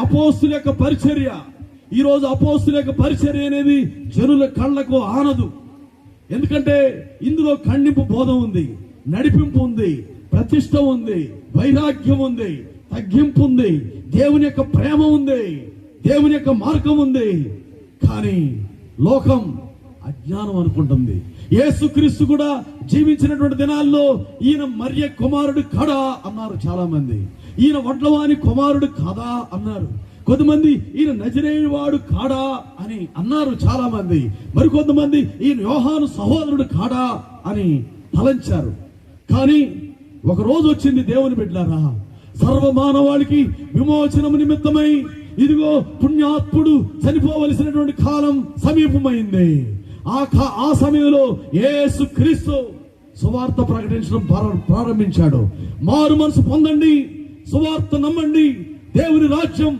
అపోస్తుల యొక్క పరిచర్య, ఈరోజు అపోస్తుల యొక్క పరిచర్య అనేది జనుల కళ్ళకు ఆనదు. ఎందుకంటే ఇందులో ఖండింపు బోధ ఉంది, నడిపింపు ఉంది, ప్రతిష్ట ఉంది, వైరాగ్యం ఉంది, తగ్గింపు ఉంది, దేవుని యొక్క ప్రేమ ఉంది, దేవుని యొక్క మార్గం ఉంది. కానీ లోకం అజ్ఞానం అనుకుంటుంది. యేసుక్రీస్తు కూడా జీవించినటువంటి దినాల్లో ఈయన మరియ కుమారుడు కాడా అన్నారు చాలా మంది. ఈయన వడ్లవాని కుమారుడు కాదా అన్నారు కొంతమంది. ఈయన నజరేయుడు వాడు కాడా అని అన్నారు చాలా మంది. మరికొంతమంది ఈయన యోహాను సహోదరుడు కాడా అని తలంచారు. కానీ ఒక రోజు వచ్చింది దేవుని బిడ్డలారా, సర్వమానవాళికి విమోచనం నిమిత్తమై ఇదిగో పుణ్యాత్ముడు చనిపోవలసినటువంటి కాలం సమీపమైంది. ఆ సమయంలో యేసుక్రీస్తు సువార్త ప్రకటించడం ప్రారంభించాడు. మారు మనసు పొందండి, సువార్త నమ్మండి, దేవుని రాజ్యం